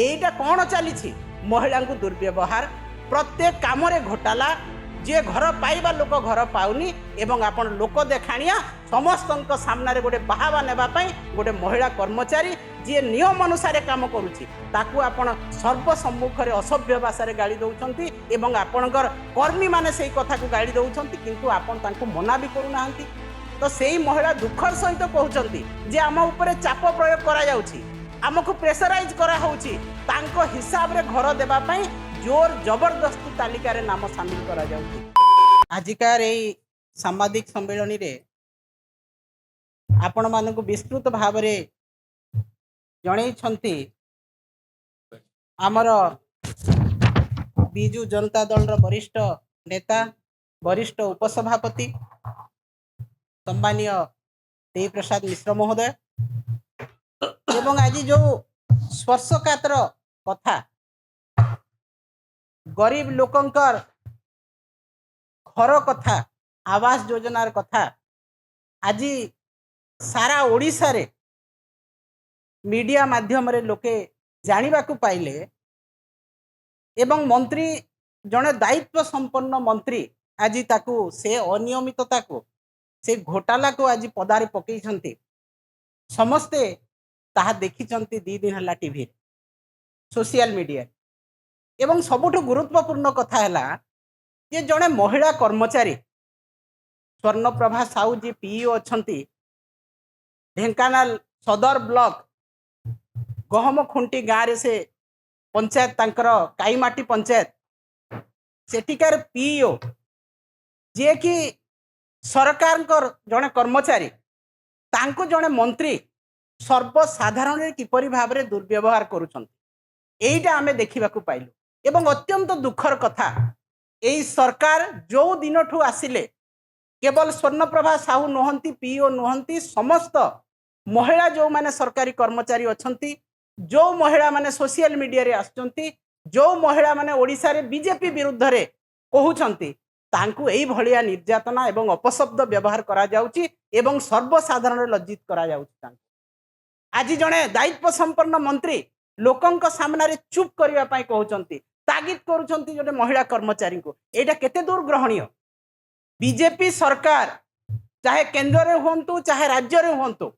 এইটা কোণ চালিছি महिला को दुर्व्यवहार प्रत्येक काम घोटाला जे घर पाइबा लोक घर पाउनी एवं आपण लोक देखाणिया समस्त सामने गोटे बाहावा नेबाई गोटे महिला कर्मचारी जी नियम अनुसार काम करुच्ची ताकू आपण सर्वसम्मुख में असभ्य भाषा गाड़ी दौरान एवं आपणकर कर्मी माने से कथा को गाड़ी दौरान किंतु आपण तांको मना भी करूना तो से महिला दुखर सहित कहते जे आम उपरे चाप प्रयोग करा जाउछि आमको प्रेसराइज करा होउछि तांको हिसाब रे घर देबा पई जोर जबरदस्ती तालिका रे नाम शामिल करा जाउछि। आजिकार ए सामाजिक सम्मेलन रे आपण मानक विस्तृत भाव रे जणै छंती आमर बिजू जनता दल रो वरिष्ठ नेता वरिष्ठ उपसभापति सम्मानीय देवी प्रसाद मिश्र महोदय एवं आज जो स्पर्शकातर कथा गरीब लोकंकर घर कथा आवास योजनार कथा आज सारा ओडिशा रे मीडिया माध्यम रे लोके जानिबा को पाइले एवं मंत्री जने दायित्व संपन्न मंत्री आज ताकू से अनियमितता को से घोटाला को आज पदारे पकई समस्ते ताहा देखी दी दिन है टीवी सोशल मीडिया एवं सबुठ गुरुत्वपूर्ण कथा है जे जड़े महिला कर्मचारी स्वर्णप्रभा साहू जी पीओ अच्छा ढेंकानाल सदर ब्लॉक गहम खुंटी गाँव रे से पंचायत तांकर काईमाटी पंचायत सेठिकार पीओ जे कि सरकार जड़े कर्मचारी तांको जड़े मंत्री सर्वसाधारण किपरि भाव में दुर्व्यवहार करुँचा आम देखा पाइलु एवं अत्यंत दुखर कथा यही सरकार जो दिन ठू आसिले केवल स्वर्णप्रभा साहू नुहंती पीओ नुहंती समस्त महिला जो माने सरकारी कर्मचारी अछंती जो महिला माने सोशल मीडिया रे आसचंती जो महिला माने ओडिशा रे बीजेपी विरुद्ध रे कहउचंती तांकु एई भलिया निर्यातना एवं अपशब्द व्यवहार करा जाउची एवं सर्वसाधारण लज्जित करा जाउची। आज जड़े दायित्व संपन्न मंत्री लोकंक सामने रे चुप करने कहते तागिद करुँच जो महिला कर्मचारी को यहाँ केते दूर ग्रहणीय बीजेपी सरकार चाहे केंद्र रे हुंतु चाहे राज्य रे हुंतु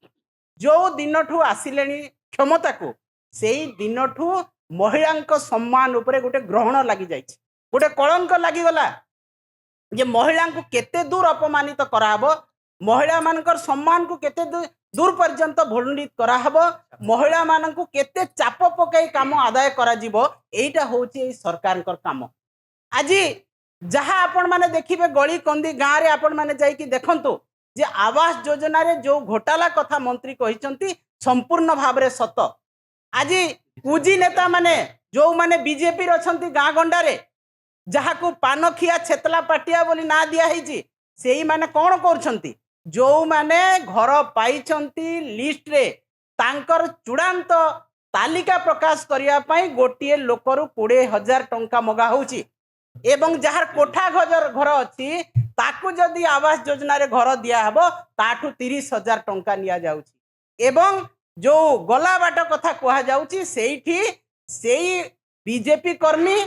जो दिन ठू आसिले क्षमता को से दिन ठू महिला सम्मान उपरे गोटे ग्रहण लगी जाइए गोटे कलंक लगिगला जे महिला को केते दूर अपमानित कराहब महिला मानकर सम्मान को केते दूर पर्यंत भोलित कराहब महिला मानक केते चाप पकई काम आदाय करा जीवो एटा होची सरकार काम। आज जहाँ आपण माने देखिबे गली कंदी गाँव रे आपण माने जाइकी देखंतु जे आवास योजना रे जो घोटाला कथा मंत्री कहिसंती संपूर्ण भाव रे सत। आज पूजी नेता माने जो माने बीजेपी रछंती गाँ गंडा रे जहाँ को पानखिया छेतला पाटिया बोली ना दिया है से माने कौन कर जो माने घर पाई लिस्ट रे तांकर चूड़ांत तालिका प्रकाश करने गोटे लोकर 20,000 टंका मगा होची एवं जार कोठा घर अच्छी ताकू जदि आवास योजना रे घर दिया हबो ताठू 30,000 टंका निया जाउची एवं जो गला बाट कथा कहा जाउची सेठी सेई बीजेपी कर्मी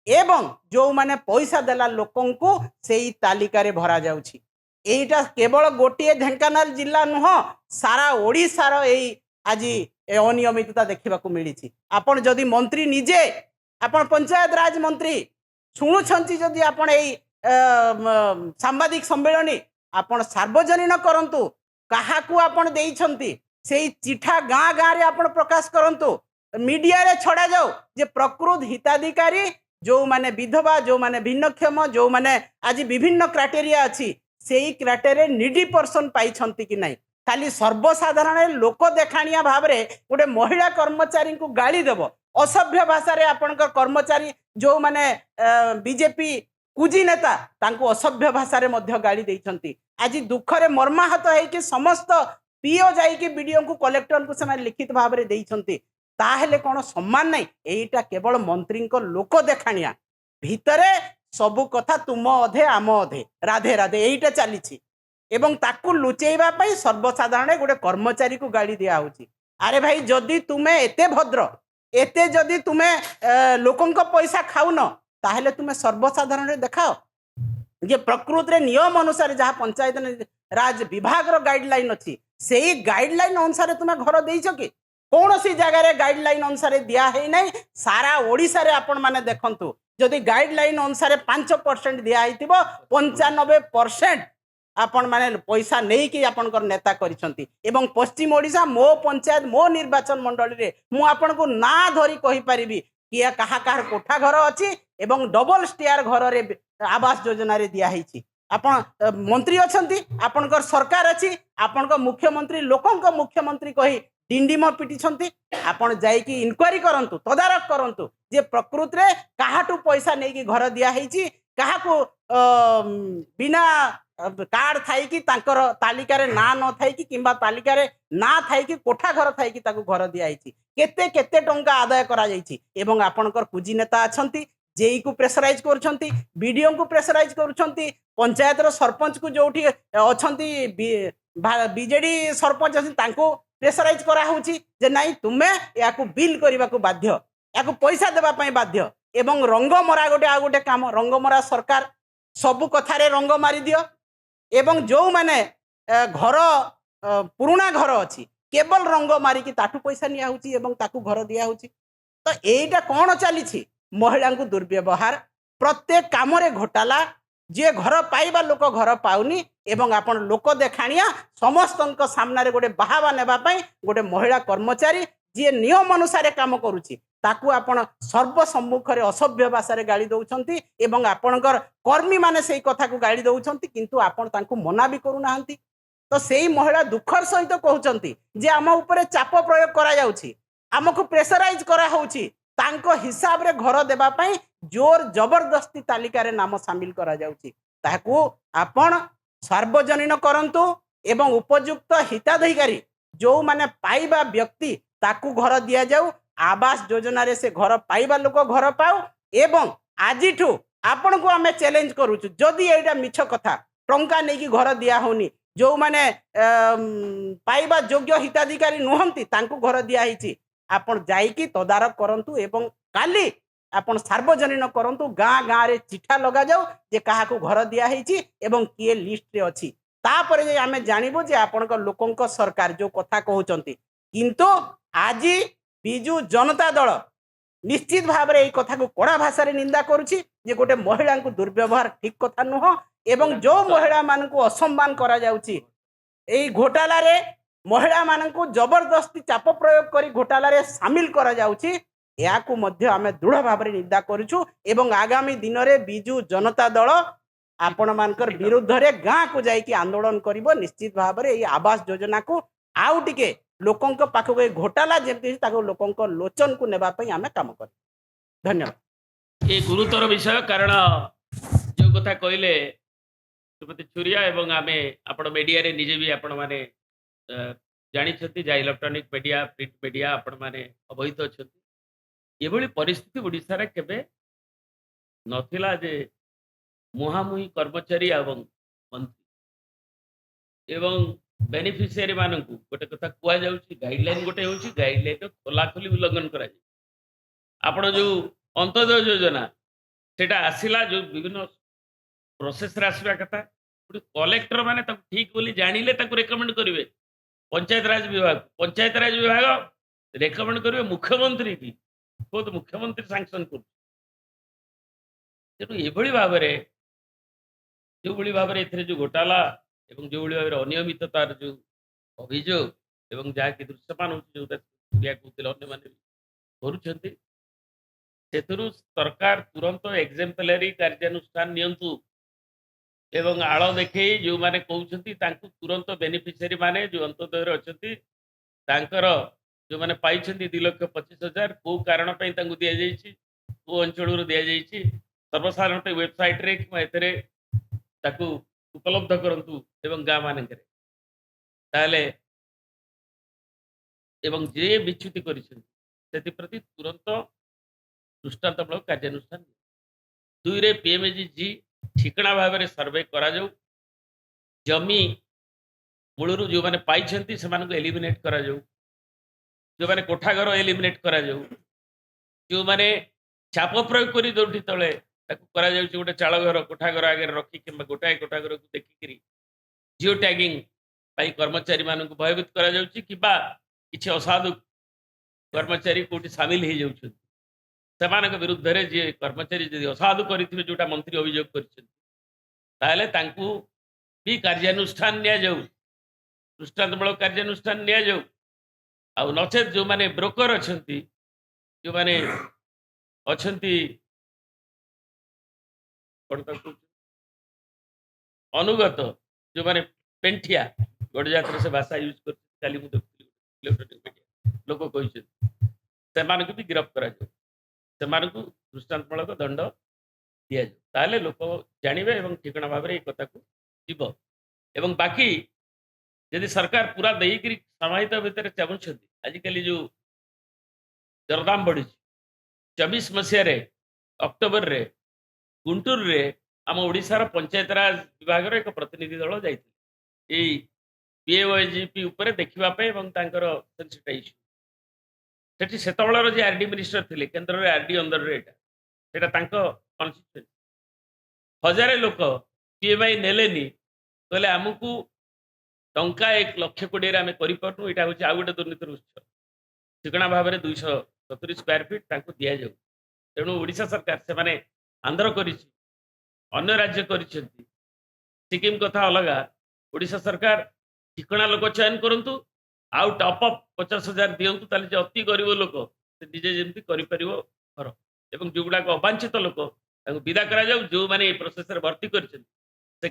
एवं जो माने पैसा देला लोकन को सेई तालिका रे भरा जाउची। एटा केवल गोटे ढेंकानाल जिला नुह सारा ओडिशार एई आज अनियमितता देखा मिली। आपण जदि मंत्री निजे आपण पंचायत राज मंत्री शुणुछंती जदि आपण एई सांबादिक सम्मेलन आपण सार्वजनीन करंतु काहाकू आपण देइछंती सेई चिठा गाँ गाँ रे आपण प्रकाश करंतु मीडिया रे छड़ा जाओ जे प्रकृत हिताधिकारी जो माने विधवा जो माने भिन्नक्षम जो माने आज विभिन्न क्राइटेरिया अच्छी से ही क्राइटेरिया निडी पर्सन पाई कि नहीं खाली सर्वसाधारण लोक देखाणिया भाव में गोटे महिला कर्मचारी को गाड़ी देव असभ्य भाषा रे आपणकर कर्मचारी जो माने बीजेपी कुजी नेता तांको असभ्य भाषा रे मध्य गाड़ी देइछंती। आज दुखरे मर्माहत है कि समस्त पीओ जाइकी बीडीओ को कलेक्टर को से लिखित भाव में देइछंती ताहेले कौन सम्मान नहीं एटा केवल मंत्री को लोक देखाणिया भितरे सबु कथा तुम अधे आम अधे राधे राधे एटा चली एवं ताकू लुचेबा सर्वसाधारण गोटे कर्मचारी को गाड़ी दिया होची। अरे भाई जदि तुम्हें एते भद्र एते जदि तुमे लोकंक पैसा खाउन ताहले तुमे सर्वसाधारण रे देखाओ जे प्रकृत रे नियम अनुसार जहाँ पंचायत राज विभाग रो गाइडलाइन अच्छी से गाइडलाइन अनुसार तुमे घर देइछ कि कौन सी जगह गाइडलाइन अनुसार दिया है नहीं सारा ओडिशा रे आपण माने देखंतु जदि गाइडलाइन अनुसार 5% दिया है 95% आपण माने पैसा नहीं कि आपनकर नेता करिसंती एवं पश्चिम ओडिशा मो पंचायत मो निर्वाचन मंडली रे मु आपन को ना धरी कहि परिबी कि कहा कहार कोठा घर अच्छी एवं डबल स्टेयर घर रे आवास योजना रे दिया है आपण मंत्री अछंती आपनकर सरकार अछि आपनकर मुख्यमंत्री लोकंक मुख्यमंत्री कही डिंडिम पिटिछंती आपण जाइकी इनक्वारी करंतु तदारक करंतु जे प्रकृत रे काहाटू पैसा नेकी घर दिया हैछि काहाकू बिना कार्ड थाई कि तांकर तालिका रे ना न थाई कि किंबा तालिका रे ना थाई कि कोठा घर थाई कि ताकू घर दिया हैछि केते केते टंका आदाय करा जाइछि एवं आपनकर कुजी नेता अछंती जेई को प्रेशराइज करूछंती बीडीओ को प्रेशराइज करूछंती पंचायत रो सरपंच को जोठी अछंती बीजेडी सरपंच अछि तांको प्रेशराइज करा होउछि जे नाही तुमे याकू बिल करबा को बाध्य याकू पैसा देबा पई बाध्य एवं रंग मरा गोटे आ गोटे काम रंग मरा सरकार सबु कथा रे रंग मारी दियो एवं जो माने घर पुराना घर अछि केवल रंग मारी कि ताठू पैसा निया होउछि एवं ताकू घर दिया होउछि तो एटा कोन चलीछि महिला को दुर्व्यवहार प्रत्येक काम रे घोटाला जे घर पाइबा लोक घर पाउनी एवं आपण लोक देखाणिया समस्त सामने गोटे बाहावा नेबा पई गोटे महिला कर्मचारी जे नियम अनुसार काम करूची ताकू आपण सर्व सम्मुख रे असभ्य भाषा रे गाली दउछंती एवं आपणकर कर्मी माने सेही कथा को गाली दउछंती किंतु आपण तांकू मना भी करू नाहंती तो सेही महिला दुखर सहित कहउछंती जे आम ऊपर चाप प्रयोग करा जाउची हमकु प्रेशराइज करा होउची तांको हिसाब रे घर देबा पई जोर जबरदस्ती तालिका रे नाम शामिल करा जाउची ताकू आपण सार्वजनीन करंतु एवं उपयुक्त हिताधिकारी जो माने पाइबा व्यक्ति ताकू घर दिया जाऊ आवास योजना रे से घर पाइबा लोक घर पाऊ एवं आजिठू आपण को आमे चैलेंज करूछु जदि एटा मिछ कथा टंका नै कि घर दिया होनी जो माने पाइबा योग्य हिताधिकारी नुहंती तांकू घर दिया हिची आपण जाइकी तदारक करंतु एवं काली आपण सार्वजनीन करंतु गाँ गाँ रे चिठा लगा जाऊ जे काहाकू घर दिया हिची एवं किए लिस्ट रे अछि तापर जे आमे जानिबो जे आपणक लोकंक सरकार जो कथा कहउचंती किंतु आजी बिजू जनता दल निश्चित भाव रे कथा को कड़ा भाषा रे निंदा करूची जे गोटे महिला को दुर्व्यवहार ठीक कथा नुह एवं जो महिला मान को असम्मान करा जाउची एई घोटाला रे महिला मान को जबरदस्ती चाप प्रयोग करी घोटाला रे शामिल करा जाउची याकू मध्य आमे दृढ़ भाव रे निंदा करूछु एवं आगामी दिन रे बिजू जनता दल आपण मानकर विरुद्ध रे गाँ को जाइकी आंदोलन करिवो निश्चित भाव रे आवास योजना को आउ टिके लोकंक पाखक घोटाला जेमती ताको लोकंक लोचन को नेबा पई आमे काम कर धन्यवाद ये गुरुतर विषय कारण जो कथा कहले श्रीमती छुरिया एवं आमे आपण मीडिया रे निजे भी आपण माने जानी छथि जा इलेक्ट्रॉनिक मीडिया प्रिंट मीडिया आपण माने अवहित छथि एभली परिस्थिति ओडिसा रे केबे नथिला जे मुहामुही कर्मचारी एवं मंत्री एवं बेनिफिशियरी मानक गोटे कथा कुआ जाउची गाइडलाइन गोटे होची गाइडलाइन खोला खोली उल्लंघन करा जाय आपण जो अंत्योदय योजना सेटा आसिला जो विभिन्न प्रोसेस रे आसबा कथा कलेक्टर माने तक ठीक बोली जानिले तक रेकमेंड करिवे पंचायत राज विभाग रेकमेंड करिवे मुख्यमंत्री की खुद मुख्यमंत्री सैंक्शन कर तेणु एभली भाव जो भली भाव एथिरे जो घोटाला एवं जो भली भाव अनियमिततार जो अभियोग एवं जहाँकि दृश्यमान होती सेतुरु सरकार तुरंत एग्जाम्पलरी कार्यानुष्ठान नियंतु एवं आड़ देखे जो माने कहउछंती तांकु तुरंत बेनिफिशियरी माने जो अंत्योदय अछंती तांकर जो माने पाइछंती 2,25,000 को कारण पई तांकु दिया जाईछि को अंचल दिया जाईछि सर्वसाधारण वेबसाइट रे कि एतरे ताकु उपलब्ध करंतु एवं गाँ मानकरे ताले एवं जे विच्युति करिसेंती प्रति तुरंत दृष्टांतमूलक कार्यानुष्ठान दुई रे पीएमजी ठिकणा भाव में सर्वे करा जाऊ जमी मूलरू जो मैंने पाई से एलिमिनेट करा जाऊ जो मैंने कोठा घर एलिमिनेट करा जाऊ ଯେଉଁମାନେ ଚାପ ପ୍ରୟୋଗ କରି ଯୋଉଠି ତଳେ ତାକୁ କରାଯାଉଛି ଗୋଟେ ଚାଳ ଘର କୋଠା ଘର ଆଗରେ ରଖି କିମ୍ବା ଗୋଟାଏ କୋଠା ଘରକୁ ଦେଖିକିରି ଜିଓ ଟ୍ୟାଗିଂ ପାଇଁ କର୍ମଚାରୀମାନଙ୍କୁ ଭୟଭୀତ କରାଯାଉଛି କିମ୍ବା କିଛି ଅସାଧୁ କର୍ମଚାରୀ କୋଉଠି ସାମିଲ ହେଇଯାଉଛନ୍ତି ସେମାନଙ୍କ ବିରୁଦ୍ଧରେ ଯିଏ କର୍ମଚାରୀ ଯଦି ଅସାଧୁ କରିଥିବେ ଯୋଉଟା ମନ୍ତ୍ରୀ ଅଭିଯୋଗ କରିଛନ୍ତି ତାହେଲେ ତାଙ୍କୁ ବି କାର୍ଯ୍ୟାନୁଷ୍ଠାନ ନିଆଯାଉ ଦୃଷ୍ଟାନ୍ତମୂଳକ କାର୍ଯ୍ୟାନୁଷ୍ଠାନ ନିଆଯାଉ ଆଉ ନଚେତ୍ ଯେଉଁମାନେ ବ୍ରୋକର ଅଛନ୍ତି ଯେଉଁମାନେ ଅଛନ୍ତି କ'ଣ ତାକୁ କହୁଛନ୍ତି? ଅନୁଗତ ଯେଉଁମାନେ ପେଣ୍ଠିଆ ଗଡ଼ଜାତରେ ସେ ଭାଷା ୟୁଜ୍ କରୁଛନ୍ତି କାଲି ମୁଁ ଦେଖୁଥିଲି ଇଲେକ୍ଟ୍ରୋନିକ୍ ମିଡ଼ିଆ ଲୋକ କହିଛନ୍ତି ସେମାନଙ୍କୁ ବି ଗିରଫ କରାଯାଉ ସେମାନଙ୍କୁ ଦୃଷ୍ଟାନ୍ତମୂଳକ ଦଣ୍ଡ ଦିଆଯାଉ ତାହେଲେ ଲୋକ ଜାଣିବେ ଏବଂ ଠିକଣା ଭାବରେ ଏ କଥାକୁ ଯିବ ଏବଂ ବାକି ଯଦି ସରକାର ପୁରା ଦେଇକିରି ସମାହିତ ଭିତରେ ଚାହୁଁଛନ୍ତି ଆଜିକାଲି ଯେଉଁ ଦରଦାମ ବଢ଼ିଛି 24 ମସିହାରେ ଅକ୍ଟୋବରରେ ଗୁଣ୍ଟୁରରେ ଆମ ଓଡ଼ିଶାର ପଞ୍ଚାୟତରାଜ ବିଭାଗର ଏକ ପ୍ରତିନିଧି ଦଳ ଯାଇଥିଲେ ଏଇ ପିଏୱାଇଜିପି ଉପରେ ଦେଖିବା ପାଇଁ ଏବଂ ତାଙ୍କର ସେନ୍ସିଟାଇଜ୍ ସେଠି ସେତେବେଳର ଯେ ଆର୍ଡି ମିନିଷ୍ଟର ଥିଲେ କେନ୍ଦ୍ରରେ ଆର୍ଡି ଅଣ୍ଡରରେ ଏଇଟା ସେଇଟା ତାଙ୍କ କନଷ୍ଟିଚୁଏନ୍ସି ହଜାରେ ଲୋକ ପିଏମ୍ଆଇ ନେଲେନି କହିଲେ ଆମକୁ ଟଙ୍କା 1,20,000 ଆମେ କରିପାରୁନୁ ଏଇଟା ହେଉଛି ଆଉ ଗୋଟେ ଦୁର୍ନୀତିର ଉତ୍ସ ଠିକଣା ଭାବରେ 270 ସ୍କୋୟାର ଫିଟ୍ ତାଙ୍କୁ ଦିଆଯାଉ ତେଣୁ ଓଡ଼ିଶା ସରକାର ସେମାନେ ଆନ୍ଧ୍ର କରିଛି ଅନ୍ୟ ରାଜ୍ୟ କରିଛନ୍ତି ସିକିମ୍ କଥା ଅଲଗା ଓଡ଼ିଶା ସରକାର ଠିକଣା ଲୋକ ଚୟନ କରନ୍ତୁ ଆଉ ଟପ୍ ଅପ୍ 50,000 ଦିଅନ୍ତୁ ତାହେଲେ ଯେ ଅତି ଗରିବ ଲୋକ ସେ ନିଜେ ଯେମିତି କରିପାରିବ ଘର ଏବଂ ଯେଉଁଗୁଡ଼ାକ ଅବାଞ୍ଛିତ ଲୋକ ତାଙ୍କୁ ବିଦା କରାଯାଉ ଯେଉଁମାନେ ଏ ପ୍ରୋସେସରେ ଭର୍ତ୍ତି କରିଛନ୍ତି ସେ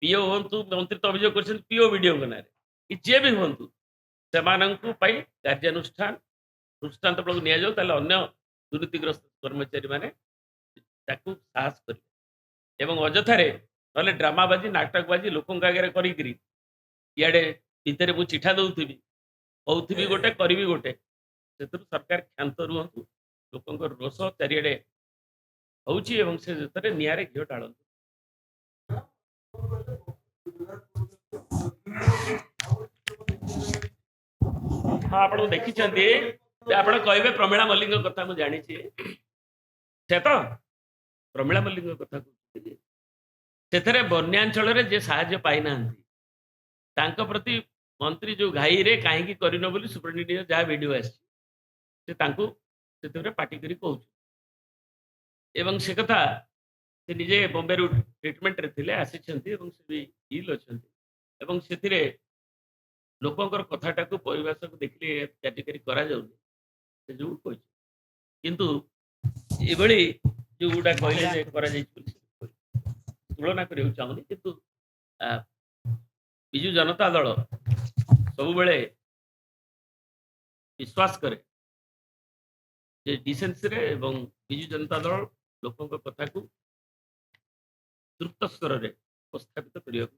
ପିଓ ହୁଅନ୍ତୁ ମନ୍ତ୍ରୀ ତ ଅଭିଯୋଗ କରିଛନ୍ତି ପିଓ ବିଡ଼ିଓଙ୍କ ନାଁରେ କି ଯିଏ ବି ହୁଅନ୍ତୁ ସେମାନଙ୍କୁ ପାଇଁ କାର୍ଯ୍ୟାନୁଷ୍ଠାନ ଦୃଷ୍ଟାନ୍ତମୂଳକ ନିଆଯାଉ ତାହେଲେ ଅନ୍ୟ ଦୁର୍ନୀତିଗ୍ରସ୍ତ କର୍ମଚାରୀମାନେ ତାକୁ ସାହସ କରିବେ ଏବଂ ଅଯଥାରେ ନହେଲେ ଡ୍ରାମାବାଜି ନାଟକବାଜି ଲୋକଙ୍କ ଆଗରେ କରିକିରି ଇଆଡ଼େ ଭିତରେ ମୁଁ ଚିଠା ଦେଉଥିବି କହୁଥିବି ଗୋଟେ କରିବି ଗୋଟେ ସେଥିରୁ ସରକାର କ୍ଷାନ୍ତ ରୁହନ୍ତୁ ଲୋକଙ୍କର ରୋଷ ଚାରିଆଡ଼େ ହେଉଛି ଏବଂ ସେ ଭିତରେ ନିଆଁରେ ଘିଅ ଢାଳନ୍ତୁ ହଁ ଆପଣ ଦେଖିଛନ୍ତି ଆପଣ କହିବେ ପ୍ରମିଳା ମଲ୍ଲିକଙ୍କ କଥା ମୁଁ ଜାଣିଛି ସେ ତ ପ୍ରମିଳା ମଲ୍ଲିକଙ୍କ କଥା କହୁଥିଲି ସେଥିରେ ବନ୍ୟାଞ୍ଚଳରେ ଯିଏ ସାହାଯ୍ୟ ପାଇନାହାନ୍ତି ତାଙ୍କ ପ୍ରତି ମନ୍ତ୍ରୀ ଯୋଉ ଘାଇରେ କାହିଁକି କରିନ ବୋଲି ସୁପ୍ରିମଟେଣ୍ଡେଣ୍ଟ ଯାହା ଭିଡ଼ିଓ ଆସିଛି ସେ ତାଙ୍କୁ ସେଥିରେ ପାଟି କରି କହୁଛୁ ଏବଂ ସେ କଥା ସେ ନିଜେ ବମ୍ବେରୁ ଟ୍ରିଟମେଣ୍ଟରେ ଥିଲେ ଆସିଛନ୍ତି ଏବଂ ସେ ବି ଇଲ୍ ଅଛନ୍ତି ଏବଂ ସେଥିରେ ଲୋକଙ୍କର କଥାଟାକୁ ପରିଭାଷାକୁ ଦେଖିଲେ କାର୍ଯ୍ୟକାରୀ କରାଯାଉନି ସେ ଯୋଉ କହିଛି କିନ୍ତୁ ଏଭଳି ଯୋଉଗୁଡ଼ା କହିଲେ ଯେ କରାଯାଇଛି ବୋଲି ସେ କହିଲେ। ତୁଳନା କରିବାକୁ ଚାହୁଁନି କିନ୍ତୁ ଆ, ବିଜୁ ଜନତା ଦଳ ସବୁବେଳେ ବିଶ୍ୱାସ କରେ ଯେ ଡିସେନ୍ସିରେ ଏବଂ ବିଜୁ ଜନତା ଦଳ ଲୋକଙ୍କ କଥାକୁ ଦ୍ରୁତ ସ୍ତରରେ ଉପସ୍ଥାପିତ କରିବାକୁ